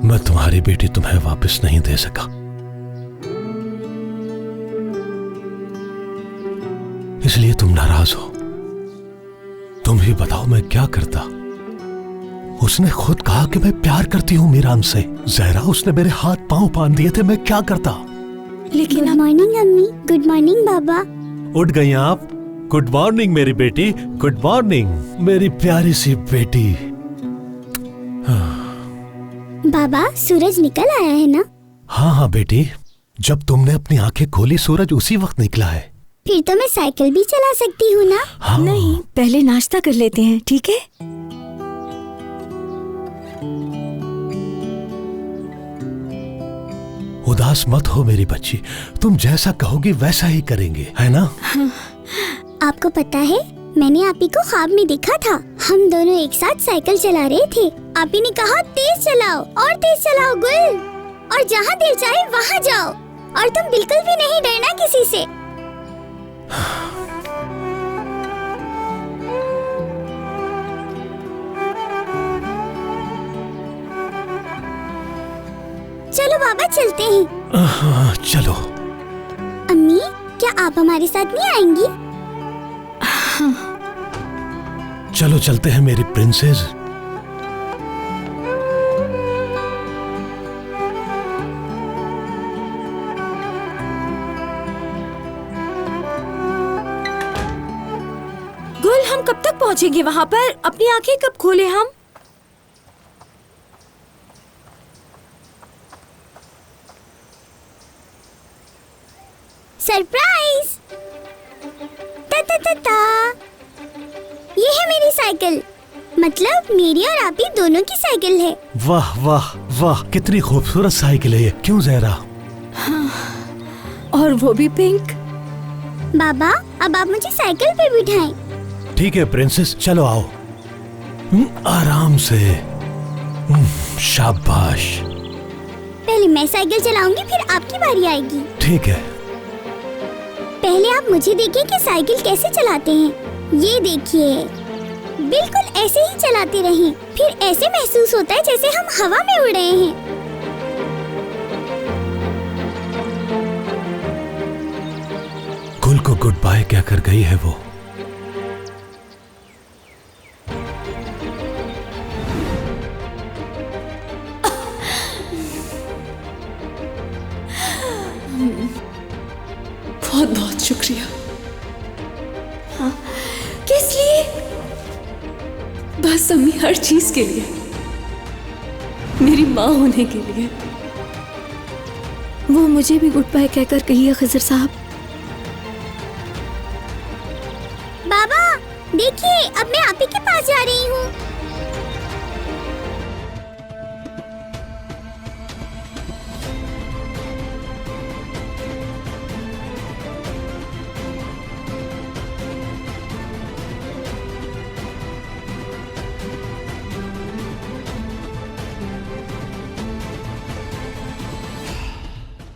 मैं तुम्हारी बेटी तुम्हें वापस नहीं दे सका। इसलिए तुम नाराज हो। तुम ही बताओ मैं क्या करता। उसने खुद कहा कि मैं प्यार करती हूँ मीरान से। जहरा, उसने मेरे हाथ पांव बांध दिए थे, मैं क्या करता। लेकिन गुड मॉर्निंग अम्मी। गुड मॉर्निंग बाबा। उठ गई आप? गुड मॉर्निंग मेरी बेटी। गुड मॉर्निंग मेरी प्यारी सी बेटी। बाबा, सूरज निकल आया है ना? हाँ हाँ बेटी, जब तुमने अपनी आंखें खोली सूरज उसी वक्त निकला है। फिर तो मैं साइकिल भी चला सकती हूँ ना? हाँ। नहीं, पहले नाश्ता कर लेते हैं, ठीक है? उदास मत हो मेरी बच्ची, तुम जैसा कहोगी वैसा ही करेंगे, है ना? आपको पता है, मैंने आप ही को ख्वाब में देखा था। हम दोनों एक साथ साइकिल चला रहे थे। आप ही ने कहा तेज चलाओ और तेज चलाओ गुल, और जहाँ दिल चाहे वहाँ जाओ, और तुम बिल्कुल भी नहीं डरना किसी से। चलो बाबा चलते हैं। हाँ, चलो। अम्मी, क्या आप हमारे साथ नहीं आएंगी? चलो चलते हैं मेरी प्रिंसेस। गुल, हम कब तक पहुंचेंगे वहाँ पर? अपनी आंखें कब खोले हम? सरप्राइज! ता ता ता ता। ये है मेरी साइकिल, मतलब मेरी और आप ही दोनों की साइकिल है। वाह वाह वाह, कितनी खूबसूरत साइकिल है ये। क्यों जहरा? और वो भी पिंक। बाबा, अब आप मुझे साइकिल पे बिठाएं। ठीक है प्रिंसेस, चलो आओ। आराम से। शाबाश। पहले मैं साइकिल चलाऊंगी, फिर आपकी बारी आएगी। ठीक है। पहले आप मुझे देखिए कि साइकिल कैसे चलाते हैं। ये देखिए, बिल्कुल ऐसे ही चलाते रहें, फिर ऐसे महसूस होता है जैसे हम हवा में उड़ रहे हैं। गुल को गुड बाय क्या कर गई है वो। बहुत बहुत शुक्रिया। हाँ, किस लिए? बस अम्मी, हर चीज के लिए, मेरी माँ होने के लिए। वो मुझे भी गुड बाय कहकर कहिए खिजर साहब। बाबा देखिए, अब मैं आप ही के पास जा रही हूँ।